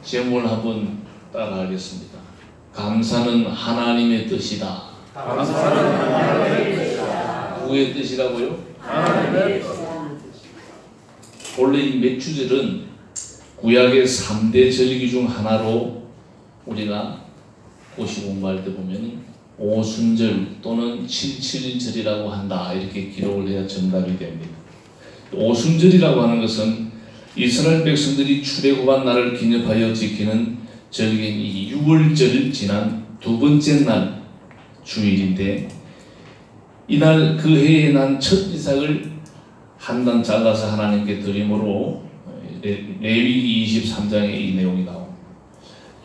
제목을 한번 따라하겠습니다. 감사는 하나님의 뜻이다. 감사는 하나님의 뜻이다. 누구의 뜻이라고요? 하나님의 뜻. 원래 이 맥주절은 구약의 3대 절기 중 하나로 우리가 고시 공부할 때 보면 오순절 또는 칠칠절이라고 한다, 이렇게 기록을 해야 정답이 됩니다. 오순절이라고 하는 것은 이스라엘 백성들이 출애굽한 날을 기념하여 지키는 절기인 이 6월절 지난 두 번째 날 주일인데, 이날 그 해에 난 첫 이삭을 한 단 잘라서 하나님께 드림으로 레위기 23장에 이 내용이 나옵니다.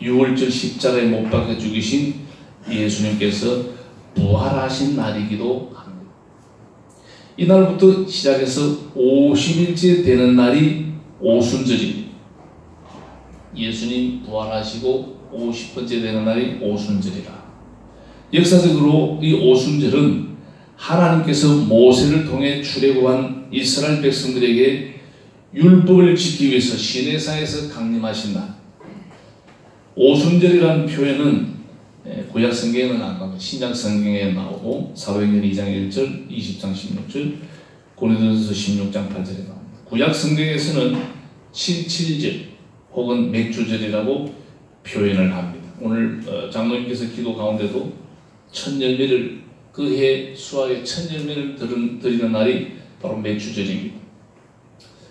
6월절 십자가에 못 박혀 죽이신 예수님께서 부활하신 날이기도 합니다. 이날부터 시작해서 50일째 되는 날이 오순절입니다. 예수님 부활하시고 50번째 되는 날이 오순절이라. 역사적으로 이 오순절은 하나님께서 모세를 통해 출애굽한 이스라엘 백성들에게 율법을 지키기 위해서 시내산에서 강림하신 날. 오순절이라는 표현은 구약 성경에는 안 나오고 신약 성경에 나오고 사도행전 2장 1절, 20장 16절, 고린도전서 16장 8절에 나옵니다. 구약 성경에서는 칠칠절 혹은 맥주절이라고 표현을 합니다. 오늘 장로님께서 기도 가운데도 첫 열매를, 그 해 수확의 첫 열매를 드리는 날이 바로 맥주절입니다.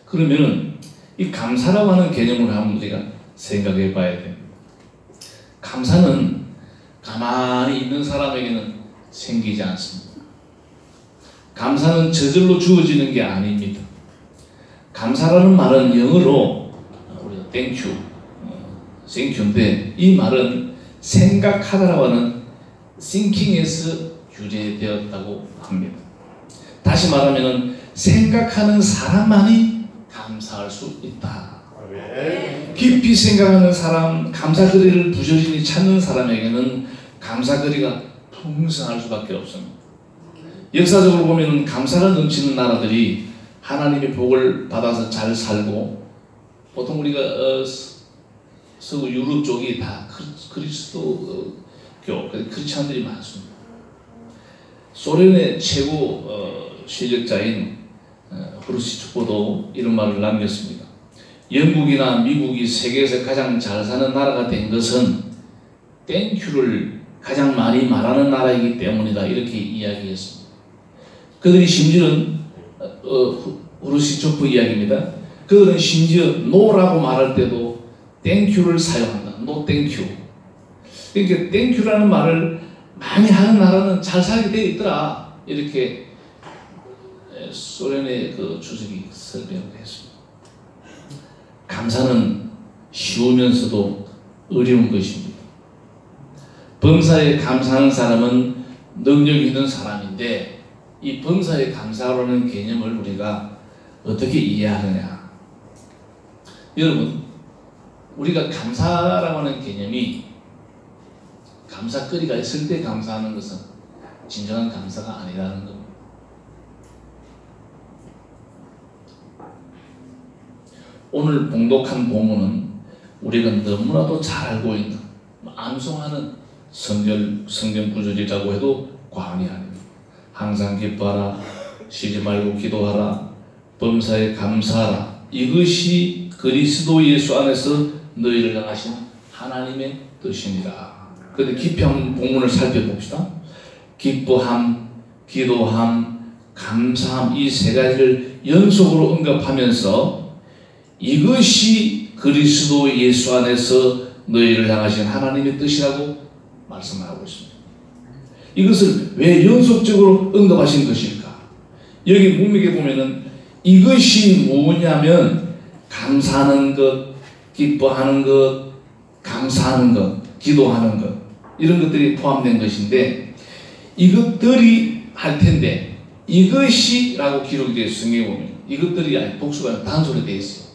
그러면 이 감사라고 하는 개념을 한번 우리가 생각해 봐야 됩니다. 감사는 가만히 있는 사람에게는 생기지 않습니다. 감사는 저절로 주어지는 게 아닙니다. 감사라는 말은 영어로 우리가 땡큐인데, 이 말은 생각하다라고 하는 thinking에서 유래되었다고 합니다. 다시 말하면 생각하는 사람만이 감사할 수 있다. 깊이 생각하는 사람, 감사거리를 부지런히 찾는 사람에게는 감사거리가 풍성할 수밖에 없습니다. 역사적으로 보면 감사가 넘치는 나라들이 하나님의 복을 받아서 잘 살고, 보통 우리가 서구 유럽 쪽이 다 그리스도교 크리스찬들이 많습니다. 소련의 최고 실력자인 후르시초프도 이런 말을 남겼습니다. 영국이나 미국이 세계에서 가장 잘 사는 나라가 된 것은 땡큐를 가장 많이 말하는 나라이기 때문이다, 이렇게 이야기했습니다. 그들이 심지어는 후르시초프 이야기입니다. 그들은 심지어 노라고 말할 때도 땡큐를 사용한다. 노 땡큐. 그러니까 땡큐라는 말을 많이 하는 나라는 잘 살게 되어 있더라, 이렇게 소련의 그 주석이 설명을 했습니다. 감사는 쉬우면서도 어려운 것입니다. 범사에 감사하는 사람은 능력 있는 사람인데, 이 범사에 감사하는 개념을 우리가 어떻게 이해하느냐. 여러분, 우리가 감사라고 하는 개념이 감사거리가 있을 때 감사하는 것은 진정한 감사가 아니라는 겁니다. 오늘 봉독한 본문은 우리가 너무나도 잘 알고 있는 암송하는 성경 구절이라고 해도 과언이 아닙니다. 항상 기뻐하라, 쉬지 말고 기도하라, 범사에 감사하라. 이것이 그리스도 예수 안에서 너희를 향하신 하나님의 뜻이니라. 그런데 깊이 한번 본문을 살펴봅시다. 기뻐함, 기도함, 감사함, 이 세 가지를 연속으로 언급하면서 이것이 그리스도 예수 안에서 너희를 향하신 하나님의 뜻이라고 말씀하고 있습니다. 이것을 왜 연속적으로 언급하신 것일까? 여기 문맥에 보면은 이것이 뭐냐면 감사하는 것, 기뻐하는 것, 감사하는 것, 기도하는 것, 이런 것들이 포함된 것인데, 이것들이 할 텐데 이것이라고 기록이 되어 있어요. 성경에 보면 이것들이 아니 복수가 아니라 단소로 되어 있어요.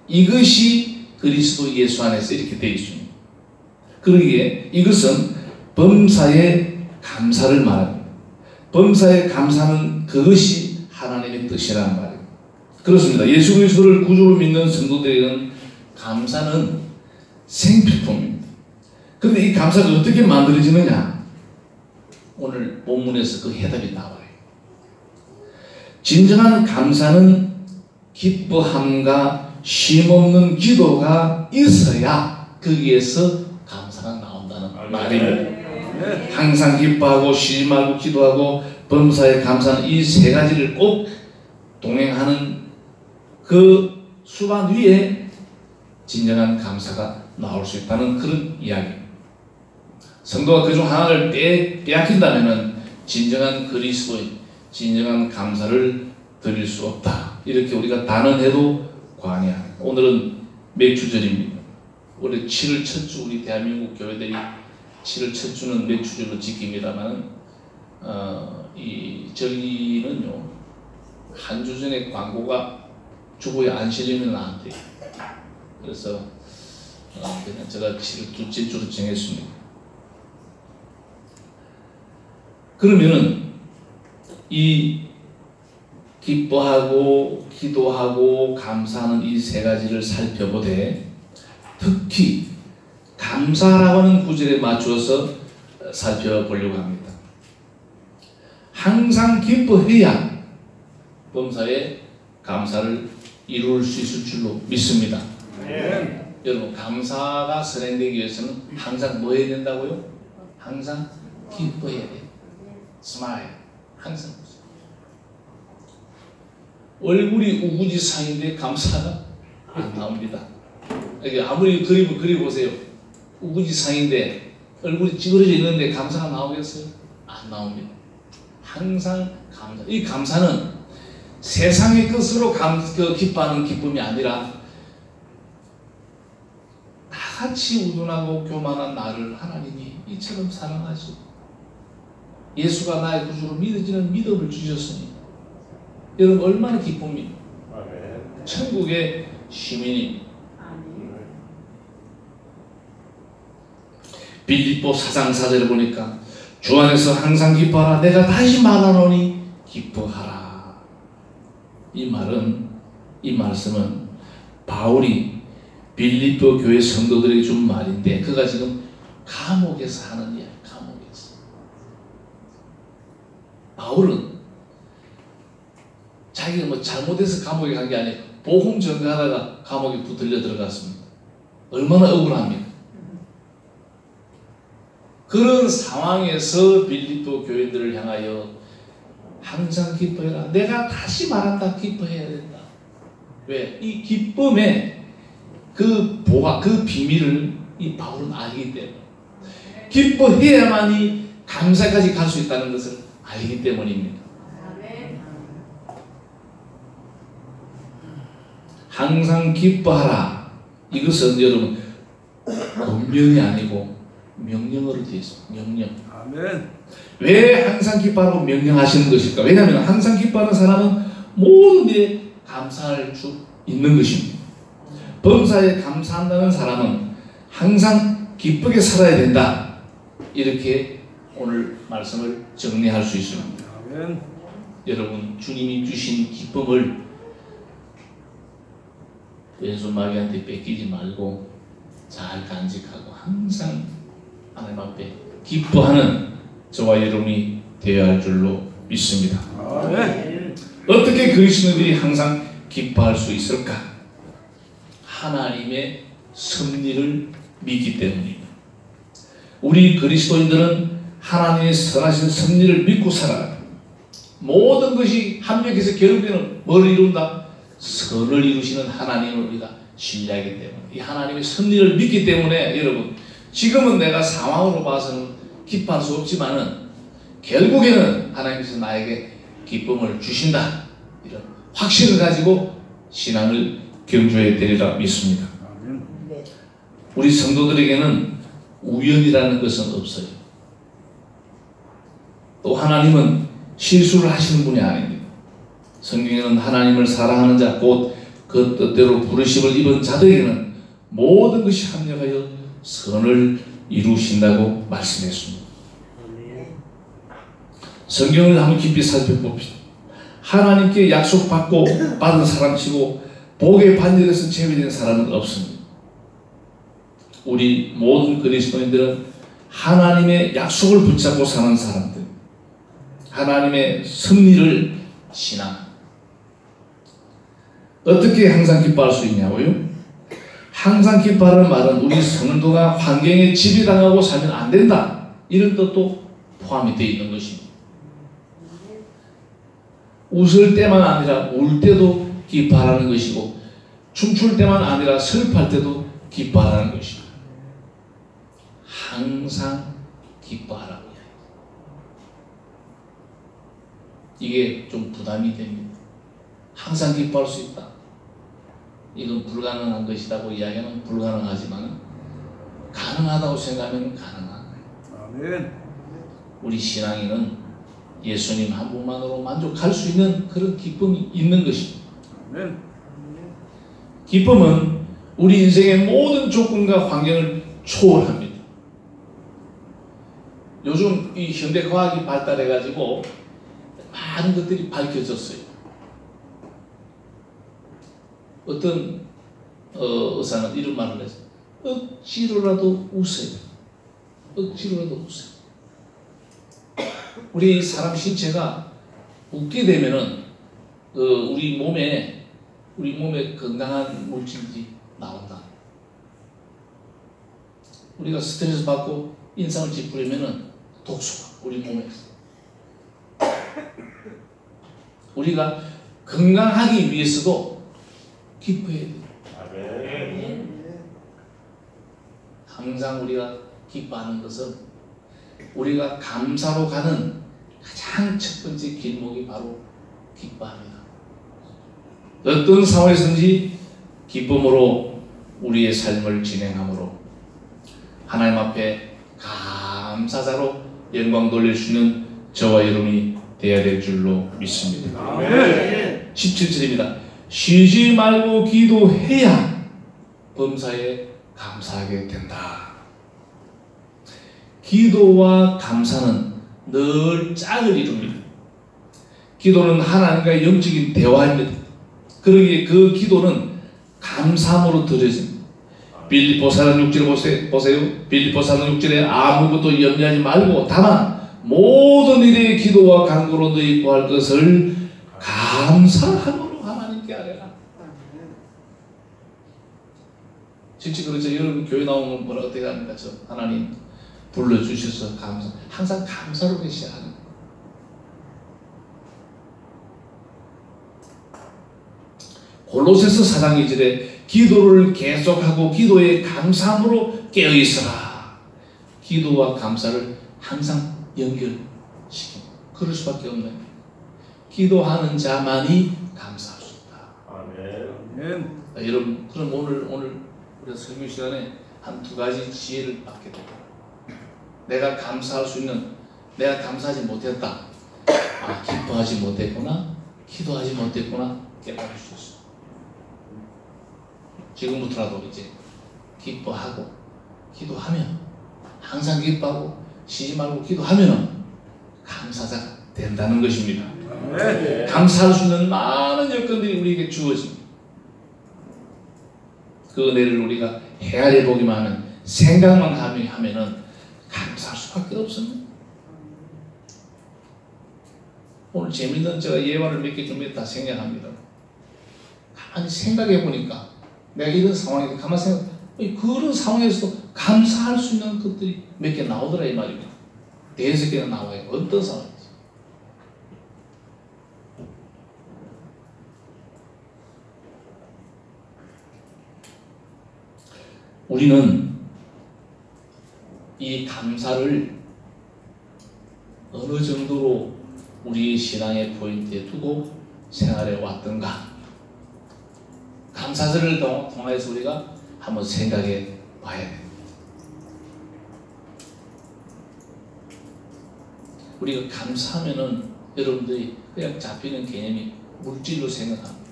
이것이 그리스도 예수 안에서 이렇게 되어 있습니다. 그러기에 이것은 범사의 감사를 말합니다. 범사에 감사하는 그것이 하나님의 뜻이라는 말입니다. 그렇습니다. 예수 그리스도를 구주로 믿는 성도들에게는 감사는 생필품입니다. 그런데 이 감사가 어떻게 만들어지느냐? 오늘 본문에서 그 해답이 나와요. 진정한 감사는 기뻐함과 쉼없는 기도가 있어야 거기에서 감사가 나온다는 말입니다. 항상 기뻐하고 쉬지 말고 기도하고 범사에 감사하는 이 세 가지를 꼭 동행하는 그 수반 위에 진정한 감사가 나올 수 있다는 그런 이야기입니다. 성도가 그중 하나를 빼앗긴다면 진정한 그리스도인, 진정한 감사를 드릴 수 없다. 이렇게 우리가 단언해도 과언이 아닙니다. 오늘은 맥주절입니다. 원래 7월 첫 주 우리 대한민국 교회들이 7월 첫 주는 맥주절로 지킵니다만 이 저기는요 한 주 전에 광고가 주보에 안 실리면 안 돼요. 그래서 그냥 제가 7월 둘째 주로 정했습니다. 그러면은 이 기뻐하고 기도하고 감사하는 이 세 가지를 살펴보되 특히 감사라고 하는 구절에 맞추어서 살펴보려고 합니다. 항상 기뻐해야 범사에 감사를 이룰 수 있을 줄로 믿습니다. 여러분 감사가 선행되기 위해서는 항상 뭐 해야 된다고요? 항상 기뻐해야 돼요. 스마일. 항상 얼굴이 우구지상인데 감사가 안 나옵니다. 아무리 그림을 그려보세요. 우구지상인데 얼굴이 찌그러져 있는데 감사가 나오겠어요? 안 나옵니다. 항상 감사. 이 감사는 세상의 것으로 기뻐하는 기쁨이 아니라 나같이 우둔하고 교만한 나를 하나님이 이처럼 사랑하시고 예수가 나의 구주로 믿어지는 믿음을 주셨으니 여러분 얼마나 기쁩니까? 천국의 시민입니다. 빌립보 4장 4절을 보니까 주 안에서 항상 기뻐하라. 내가 다시 말하노니 기뻐하라. 이 말씀은 바울이 빌립보 교회 성도들에게 준 말인데 그가 지금 감옥에서 하는 이야기. 감옥에서 바울은 자기가 뭐 잘못해서 감옥에 간 게 아니에요. 복음 전가하다가 감옥에 붙들려 들어갔습니다. 얼마나 억울합니까? 그런 상황에서 빌립보 교인들을 향하여 항상 기뻐해라. 내가 다시 말한다. 기뻐해야 된다. 왜? 이 기쁨의 그 보화, 그 비밀을 이 바울은 알기 때문에 기뻐해야만이 감사까지 갈 수 있다는 것을 알기 때문입니다. 항상 기뻐하라. 이것은 여러분 권면이 아니고 명령어로 되어 있습니다. 명령. 아멘. 왜 항상 기뻐하라고 명령하시는 것일까? 왜냐하면 항상 기뻐하는 사람은 모든 데 감사할 수 있는 것입니다. 범사에 감사한다는 사람은 항상 기쁘게 살아야 된다. 이렇게 오늘 말씀을 정리할 수 있습니다. 아멘. 여러분 주님이 주신 기쁨을 왼손 마귀한테 뺏기지 말고 잘 간직하고 항상 하나님 앞에 기뻐하는 저와 여러분이 되어야 할 줄로 믿습니다. 아멘. 어떻게 그리스도인들이 항상 기뻐할 수 있을까? 하나님의 섭리를 믿기 때문입니다. 우리 그리스도인들은 하나님의 선하신 섭리를 믿고 살아가요. 모든 것이 합력해서 결국에는 뭘 이룬다? 선을 이루시는 하나님을 우리가 신뢰하기 때문에 이 하나님의 섭리를 믿기 때문에 여러분 지금은 내가 상황으로 봐서는 기뻐할 수 없지만은 결국에는 하나님께서 나에게 기쁨을 주신다. 이런 확신을 가지고 신앙을 경주해야 되리라 믿습니다. 우리 성도들에게는 우연이라는 것은 없어요. 또 하나님은 실수를 하시는 분이 아닙니다. 성경에는 하나님을 사랑하는 자 곧 그 뜻대로 부르심을 입은 자들에게는 모든 것이 합력하여 선을 이루신다고 말씀했습니다. 성경을 한번 깊이 살펴봅시다. 하나님께 약속받고 받은 사람치고 복의 반열에서 제외된 사람은 없습니다. 우리 모든 그리스도인들은 하나님의 약속을 붙잡고 사는 사람들, 하나님의 승리를 신앙. 어떻게 항상 기뻐할 수 있냐고요? 항상 기뻐하는 말은 우리 성도가 환경에 지배당하고 살면 안 된다, 이런 뜻도 포함이 되어 있는 것입니다. 웃을 때만 아니라 울 때도 기뻐하라는 것이고, 춤출 때만 아니라 슬퍼할 때도 기뻐하라는 것입니다. 항상 기뻐하라고. 이게 좀 부담이 됩니다. 항상 기뻐할 수 있다, 이건 불가능한 것이라고 이야기하면 불가능하지만 가능하다고 생각하면 가능한 거예요. 아멘. 우리 신앙인은 예수님 한 분만으로 만족할 수 있는 그런 기쁨이 있는 것입니다. 아멘. 기쁨은 우리 인생의 모든 조건과 환경을 초월합니다. 요즘 이 현대 과학이 발달해가지고 많은 것들이 밝혀졌어요. 어떤 의사는 이런 말을 했어요. 억지로라도 웃어요. 억지로라도 웃어요. 우리 사람 신체가 웃게 되면은 우리 몸에 건강한 물질이 나온다. 우리가 스트레스 받고 인상을 찌푸리면은 독소가 우리 몸에서. 우리가 건강하기 위해서도 기뻐해야 돼요. 항상 우리가 기뻐하는 것은 우리가 감사로 가는 가장 첫 번째 길목이 바로 기뻐합니다. 어떤 상황에서든지 기쁨으로 우리의 삶을 진행함으로 하나님 앞에 감사자로 영광 돌릴 수 있는 저와 여러분이 되어야 될 줄로 믿습니다. 아멘. 17절입니다. 쉬지 말고 기도해야 범사에 감사하게 된다. 기도와 감사는 늘 짝을 이룹니다. 기도는 하나님과의 영적인 대화입니다. 그러기에 그 기도는 감사함으로 드려집니다. 빌립보 4장 6절 보세요. 빌립보 4장 6절에 아무것도 염려하지 말고 다만 모든 일에 기도와 간구로 너희 구할 것을 감사함으로 하나님께 아뢰라. 진짜 그렇죠. 여러분 교회 나오면 뭐라 어떻게 합니까? 저 하나님 불러주셔서 감사. 항상 감사로 계셔야 하는 거예요. 골로새서 4장 2절에 기도를 계속하고 기도에 감사함으로 깨어있어라. 기도와 감사를 항상 연결시킵니다. 그럴 수밖에 없네요. 기도하는 자만이 감사할 수 있다. 아멘. 여러분, 그럼 오늘 우리 설교 시간에 한 두 가지 지혜를 받게 됩니다. 내가 감사할 수 있는, 내가 감사하지 못했다. 기뻐하지 못했구나, 기도하지 못했구나 깨달을 수 있어요. 지금부터라도 이제 기뻐하고 기도하면, 항상 기뻐하고 쉬지 말고 기도하면 감사자가 된다는 것입니다. 아멘. 감사할 수 있는 많은 여건들이 우리에게 주어집니다. 그 은혜를 우리가 헤아려 보기만 하면, 생각만 하면은 감사할 수밖에 없습니다. 오늘 재밌는 제가 예화를 몇 개 준비했다 생각합니다. 가만히 생각해 보니까 내가 이런 상황에 가만히 생각, 그런 상황에서도 감사할 수 있는 것들이 몇 개 나오더라 이 말입니다. 대여섯 개가 나와요. 어떤 상황인지. 우리는 이 감사를 어느 정도로 우리의 신앙의 포인트에 두고 생활해 왔던가, 감사절을 통해서 우리가 한번 생각해 봐야 됩니다. 우리가 감사하면은 여러분들이 그냥 잡히는 개념이 물질로 생각합니다.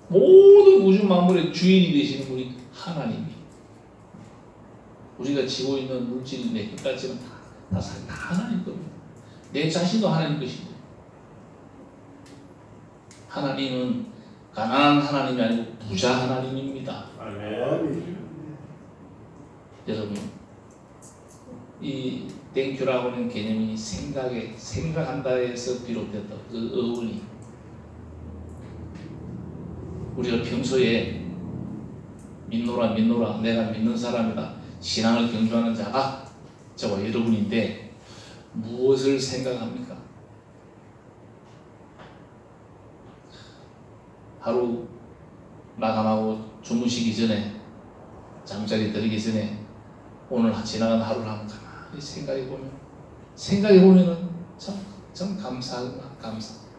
모든 우주 만물의 주인이 되시는 분이 하나님이, 우리가 지고 있는 물질이 내 것까지는 다 하나님 겁니다. 내 자신도 하나님 것입니다. 하나님은 가난한 하나님이 아니고 부자 하나님입니다. 아멘. 여러분, 이 땡큐라고 하는 개념이 생각한다에서 비롯됐다. 그 어원이 우리가 평소에 믿노라 내가 믿는 사람이다, 신앙을 경주하는 자가 저와 여러분인데 무엇을 생각합니까? 하루 마감하고 주무시기 전에, 잠자리 들기 전에 오늘 지나간 하루를 한번 가만히 생각해 보면은 참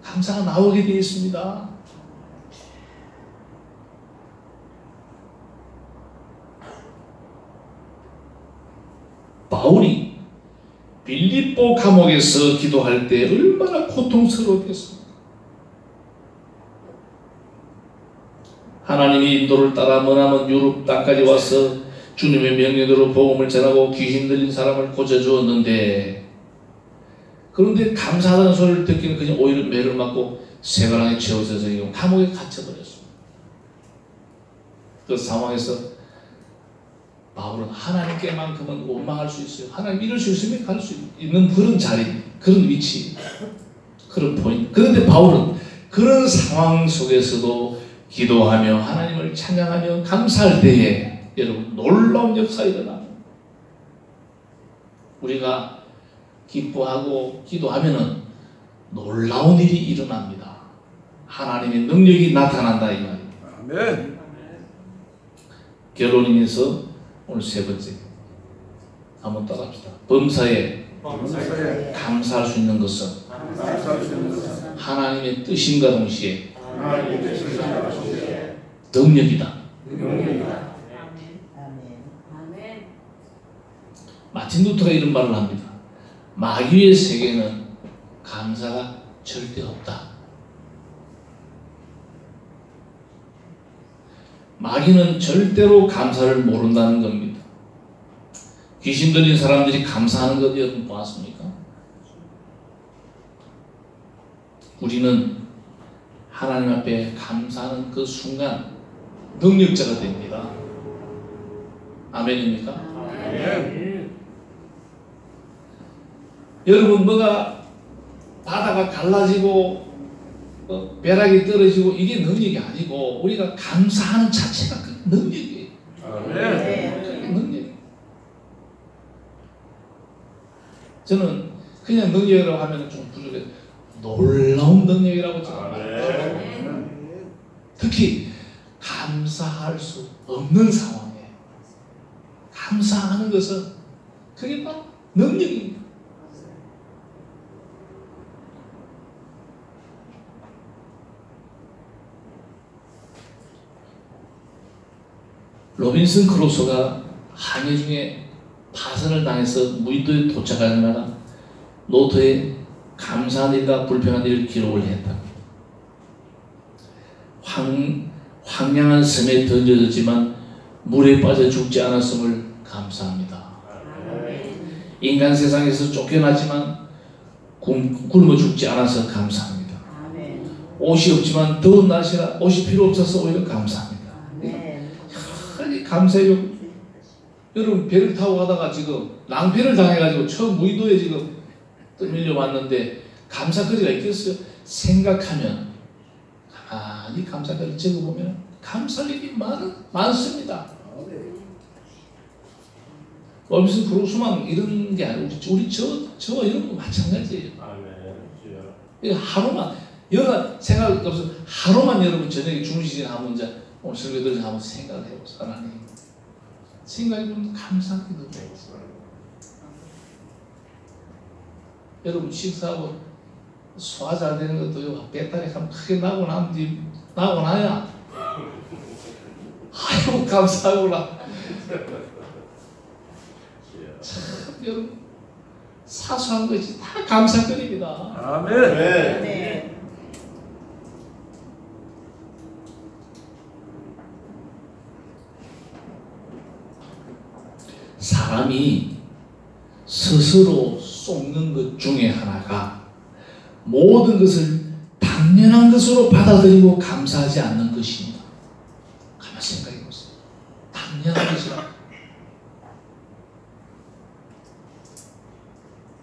감사가 나오게 되어 있습니다. 바울이 빌립보 감옥에서 기도할 때 얼마나 고통스러웠겠습니까? 하나님이 인도를 따라 머나먼 유럽 땅까지 와서 주님의 명령대로 복음을 전하고 귀신 들린 사람을 고쳐주었는데, 그런데 감사하다는 소리를 듣기는 그냥 오히려 매를 맞고 쇠가랑에 채워져서 감옥에 갇혀버렸습니다. 그 상황에서 바울은 하나님께만큼은 원망할 수 있어요. 하나님 이럴 수 있으면 갈 수 있는 그런 자리, 그런 위치, 그런 포인트. 그런데 바울은 그런 상황 속에서도 기도하며 하나님을 찬양하며 감사할 때에 여러분 놀라운 역사가 일어납니다. 우리가 기뻐하고 기도하면은 놀라운 일이 일어납니다. 하나님의 능력이 나타난다 이 말이에요. 아멘. 결론인에서 오늘 세 번째 한번 따라합시다. 범사에 감사할 수 있는 것은 하나님의 뜻임과 동시에 능력이다. 마틴 루터가 이런 말을 합니다. 마귀의 세계는 감사가 절대 없다. 마귀는 절대로 감사를 모른다는 겁니다. 귀신 들린 사람들이 감사하는 것 여러분 보았습니까? 우리는 하나님 앞에 감사하는 그 순간 능력자가 됩니다. 아멘입니까? 아멘. 여러분, 뭐가 바다가 갈라지고 벼락이 떨어지고 이게 능력이 아니고 우리가 감사하는 자체가 그 능력이에요. 아멘. 그게 능력이에요. 저는 그냥 능력이라고 하면 좀 부족해요. 놀라운 능력이라고 생각합니다. 특히 감사할 수 없는 상황에 감사하는 것은 그게 바로 능력입니다. 로빈슨 크루소가 항해 중에 파선을 당해서 무인도에 도착하자마자 노트에 감사한 일과 불평한 일을 기록을 했다. 황량한 섬에 던져졌지만 물에 빠져 죽지 않았음을 감사합니다. 인간 세상에서 쫓겨나지만 굶어 죽지 않아서 감사합니다. 옷이 없지만 더운 날씨라 옷이 필요 없어서 오히려 감사합니다. 감사해요. 여러분, 배를 타고 가다가 지금 낭패를 당해가지고 처음 무인도에 지금 밀려왔는데 감사거리가 있겠어요? 생각하면 가만히 감사거리 적어보면 감사할 일이 많습니다. 로빈슨 크루소만 이런 게 아니고 우리 저와 여러분 마찬가지예요. 하루만 여러 생각 없어 하루만 여러분 저녁에 주무시지 한번 이제 오늘 설교 들으면서 한번 생각을 해보세요. 하나님 생각해보면 감사하게 되어요. 여러분 식사하고 소화 잘 되는 것도요, 배탈이 크게 나고 나야 아이고 감사하구나. 참 여러분 사소한 것이 다 감사거리입니다. 아멘. 사람이 스스로 쏟는 것 중에 하나가 모든 것을 당연한 것으로 받아들이고 감사하지 않는 것입니다. 가만히 생각해 보세요. 당연한 것이라.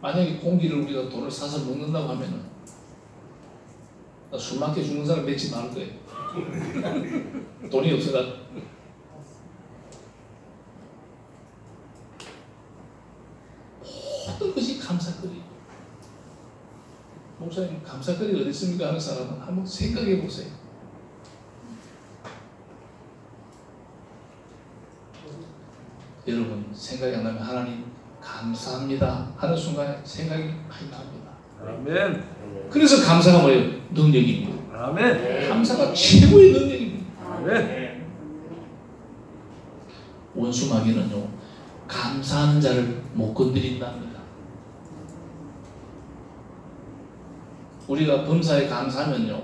만약에 공기를 우리가 돈을 사서 먹는다고 하면은 술 맞게 죽는 사람 맺지 말을 거예요. 돈이 없어가. 모든 것이 감사거리. 목사님, 감사거리가 어디 있습니까? 하는 사람은 한번 생각해 보세요. 여러분, 생각이 안 나면 하나님 감사합니다 하는 순간에 생각이 많이 납니다. 아멘. 그래서 감사가 뭐예요? 능력입니다. 아멘. 감사가 최고의 능력입니다. 아멘. 원수 마귀는요, 감사하는 자를 못 건드린답니다. 우리가 범사에 감사하면요,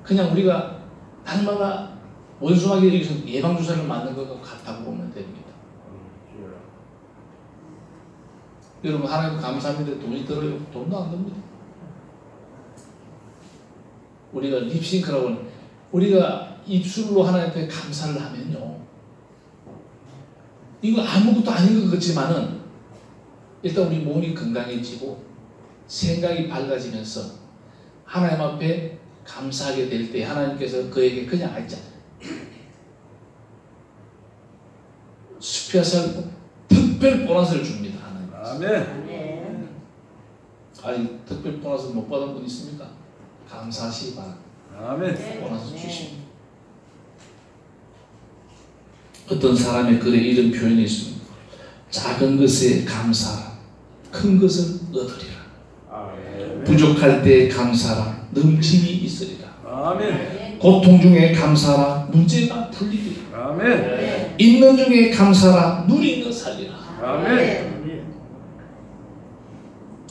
그냥 우리가 날마다 원수 마귀에 의해서 예방주사를 맞는 것과 같다고 보면 됩니다. 여러분, 하나님 감사합니다. 돈이 들어요? 돈도 안 듭니다. 우리가 립싱크라고 하는, 우리가 입술로 하나님 앞에 감사를 하면요, 이거 아무것도 아닌 것 같지만은 일단 우리 몸이 건강해지고 생각이 밝아지면서 하나님 앞에 감사하게 될 때 하나님께서 그에게 그냥 스페셜 특별 보너스를 줍니다. 아멘. 아니, 특별 보너스 못 받은 분 있습니까? 감사하시기 바랍니다. 아멘. 보너스 주십니다. 어떤 사람의 글에 이런 표현이 있습니다. 작은 것에 감사하라, 큰 것을 얻으리라. 아멘. 부족할 때 감사하라, 넘침이 있으리라. 아멘. 고통 중에 감사하라, 문제가 풀리리라. 아멘. 있는 중에 감사하라, 누리는 살리라. 아멘.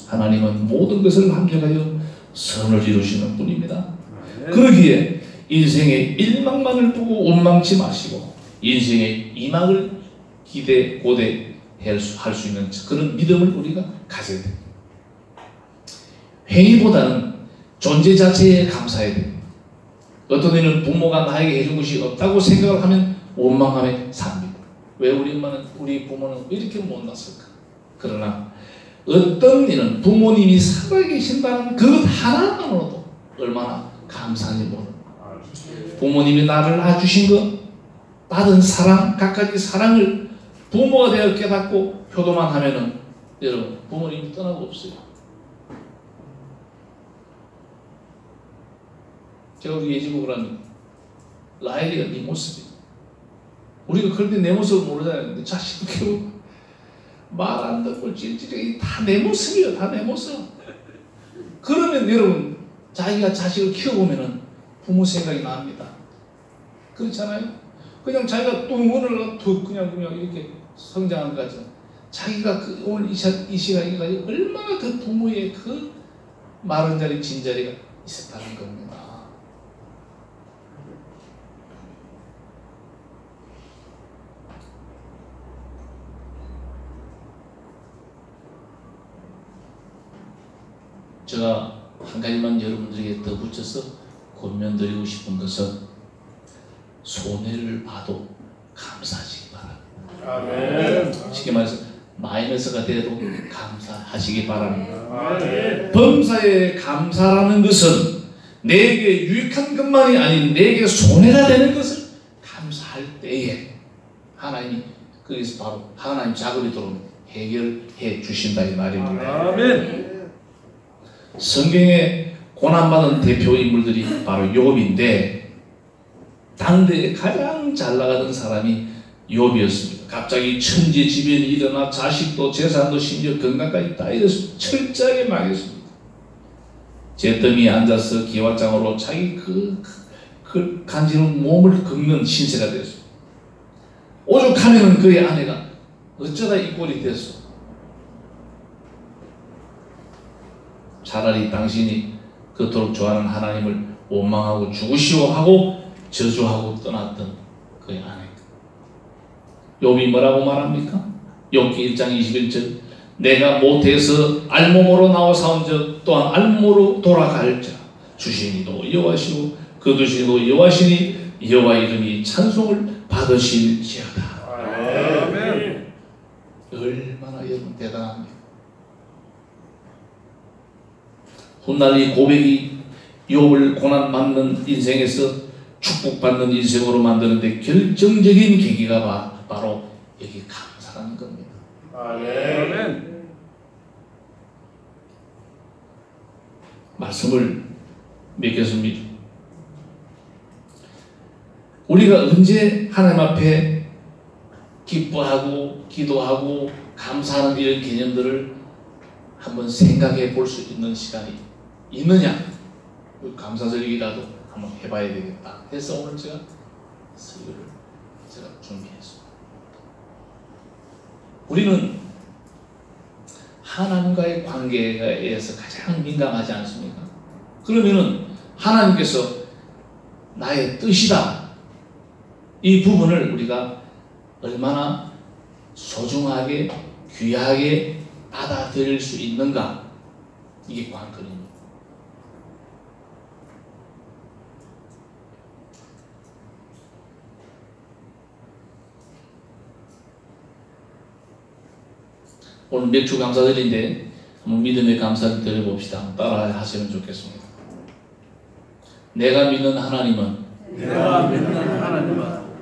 하나님은 모든 것을 합력하여 선을 이루시는 분입니다. 아멘. 그러기에 인생의 일망만을 두고 원망치 마시고 인생의 이망을 고대할 수 있는 그런 믿음을 우리가 가져야 됩니다. 행위보다는 존재 자체에 감사해야 됩니다. 어떤 이는 부모가 나에게 해준 것이 없다고 생각을 하면 원망하며 삽니다. 왜 우리 부모는 왜 이렇게 못났을까? 그러나 어떤 이는 부모님이 살아계신다는 그것 하나만으로도 얼마나 감사한지 모릅니다. 부모님이 나를 낳아주신 것, 받은 사랑, 갖가지 사랑을 부모가 되어 깨닫고 효도만 하면은 여러분, 부모님이 떠나고 없어요. 제가 우리 예지국을 하면 라헬이가 네 모습이에요. 우리가 그럴 때 내 모습을 모르잖아요. 근데 자식도 키우고 말 안 듣고 찔찔이 다 내 모습이에요. 다 내 모습. 그러면 여러분, 자기가 자식을 키워보면은 부모 생각이 납니다. 그렇잖아요? 그냥 자기가 뚱을 그냥 이렇게 성장한 거죠. 자기가 오늘 이 시간까지 얼마나 그 부모의 그 마른 자리, 진 자리가 있었다는 겁니다. 제가 한 가지만 여러분들에게 덧붙여서 권면드리고 싶은 것은 손해를 봐도 감사하시기 바랍니다. 아멘. 쉽게 말해서 마이너스가 돼도 감사하시기 바랍니다. 아멘. 범사에 감사라는 것은 내게 유익한 것만이 아닌 내게 손해가 되는 것을 감사할 때에 하나님이 거기서 바로 하나님 작업이 들어오면 해결해 주신다 이 말입니다. 아멘. 성경에 고난받은 대표 인물들이 바로 욥인데 당대에 가장 잘 나가던 사람이 욥이었습니다. 갑자기 천재지변이 일어나 자식도 재산도 심지어 건강까지 다 잃어서 철저하게 망했습니다. 잿더미에 앉아서 기와장으로 자기 그 간지러운 몸을 긁는 신세가 되었습니다. 오죽하면 그의 아내가 어쩌다 이 꼴이 됐어. 차라리 당신이 그토록 좋아하는 하나님을 원망하고 죽으시오 하고 저주하고 떠났던 그의 아내. 욥이 뭐라고 말합니까? 욥기 1장 21절 내가 못해서 알몸으로 나와 사온 자 또한 알몸으로 돌아갈 자 주신 이도 여호와시오 거두신 이도 여호와시니 여호와 이름이 찬송을 받으실지어다. 아멘. 얼마나 여러분 대단합니까? 훗날 이 고백이 욥을 고난 받는 인생에서 축복받는 인생으로 만드는데 결정적인 계기가 바로 여기 감사라는 겁니다. 아멘. 말씀을 맺겠습니다. 우리가 언제 하나님 앞에 기뻐하고 기도하고 감사하는 이런 개념들을 한번 생각해 볼 수 있는 시간이 있느냐? 감사절기라도 한번 해봐야 되겠다 해서 오늘 제가 설교를 준비했습니다. 우리는 하나님과의 관계에 의해서 가장 민감하지 않습니까? 그러면은 하나님께서 나의 뜻이다, 이 부분을 우리가 얼마나 소중하게 귀하게 받아들일 수 있는가, 이게 관건입니다. 오늘 맥주 감사드린데 한번 믿음의 감사를 드려봅시다. 따라 하시면 좋겠습니다. 내가 믿는 하나님은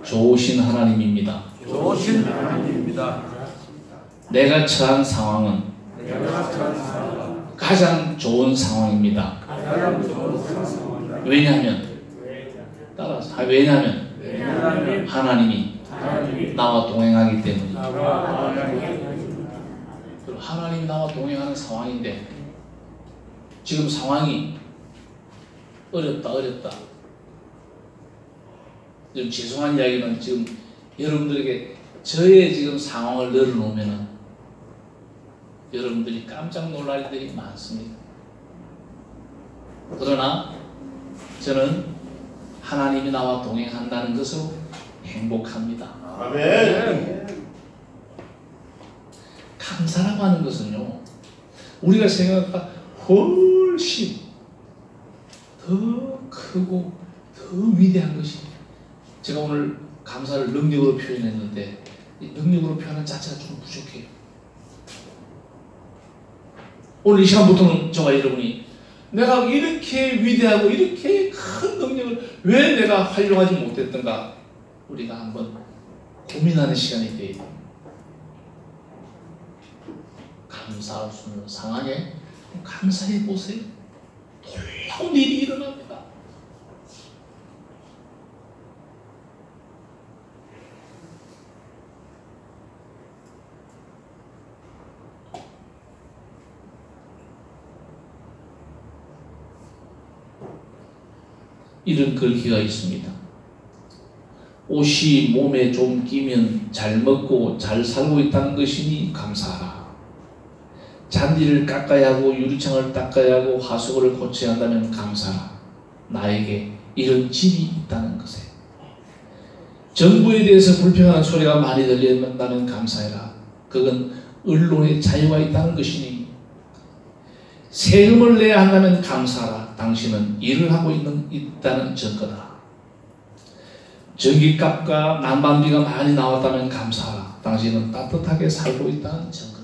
좋으신 하나님입니다. 좋으신 하나님입니다. 내가 처한 상황은 가장 좋은 상황입니다. 왜냐하면 따라서 왜냐하면 하나님이 나와 동행하기 때문입니다. 하나님이 나와 동행하는 상황인데 지금 상황이 어렵다. 좀 죄송한 이야기는 지금 여러분들에게 저의 지금 상황을 늘어놓으면은 여러분들이 깜짝 놀랄 일들이 많습니다. 그러나 저는 하나님이 나와 동행한다는 것으로 행복합니다. 아멘. 감사라고 하는 것은요, 우리가 생각보다 훨씬 더 크고 더 위대한 것이, 제가 오늘 감사를 능력으로 표현했는데 이 능력으로 표현하는 자체가 좀 부족해요. 오늘 이 시간부터는 저와 여러분이 내가 이렇게 위대하고 이렇게 큰 능력을 왜 내가 활용하지 못했던가, 우리가 한번 고민하는 시간이 돼야 됩니다. 감사할 수 있는 상황에 감사해 보세요. 놀라운 일이 일어납니다. 이런 글귀가 있습니다. 옷이 몸에 좀 끼면 잘 먹고 잘 살고 있다는 것이니 감사하라. 잔디를 깎아야 하고 유리창을 닦아야 하고 하수구를 고쳐야 한다면 감사하라. 나에게 이런 집이 있다는 것에. 정부에 대해서 불평하는 소리가 많이 들린다면 감사해라. 그건 언론의 자유가 있다는 것이니. 세금을 내야 한다면 감사하라. 당신은 일을 하고 있다는 증거다. 전기값과 난방비가 많이 나왔다면 감사하라. 당신은 따뜻하게 살고 있다는 증거다.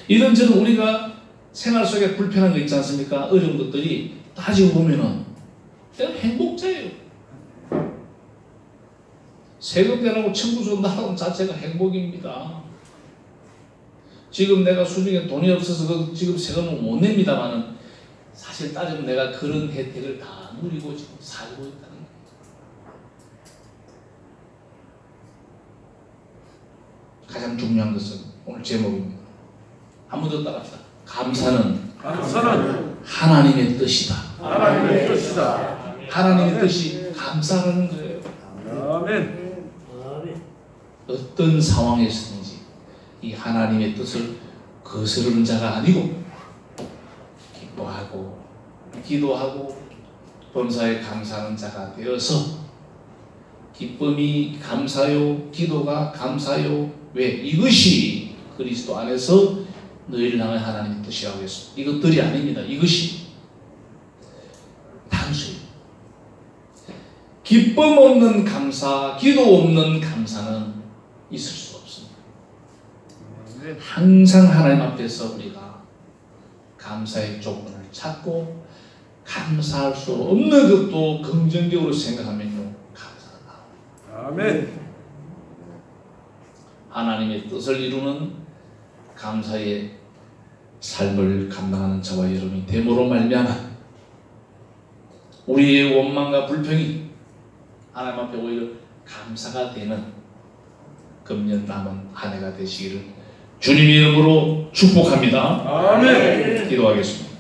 이런저런 우리가 생활 속에 불편한 거 있지 않습니까? 어려운 것들이 따지고 보면은 내가 행복자예요. 세금 내라고 청구서 나라는 자체가 행복입니다. 지금 내가 수중에 돈이 없어서 지금 세금을 못 냅니다만은 사실 따지면 내가 그런 혜택을 다 누리고 지금 살고 있다는 거예요. 가장 중요한 것은 오늘 제목입니다. 한 번 더 따라합시다. 감사는 하나님의 뜻이다. 하나님의 뜻이다. 하나님의 뜻이 감사라는 거예요. 아멘. 어떤 상황에서든지 이 하나님의 뜻을 거스르는 자가 아니고 기뻐하고 기도하고 범사에 감사하는 자가 되어서, 기쁨이 감사요, 기도가 감사요. 왜? 이것이 그리스도 안에서 너희를 향한 하나님의 뜻이라고 했습니다. 이것들이 아닙니다. 이것이 기쁨 없는 감사, 기도 없는 감사는 있을 수 없습니다. 항상 하나님 앞에서 우리가 감사의 조건을 찾고 감사할 수 없는 것도 긍정적으로 생각하면요 감사가 나옵니다. 아멘. 하나님의 뜻을 이루는 감사의 삶을 감당하는 저와 여러분이 됨으로 말미암아 우리의 원망과 불평이 하나님 앞에 오히려 감사가 되는 금년 남은 한 해가 되시기를 주님의 이름으로 축복합니다. 아멘. 기도하겠습니다.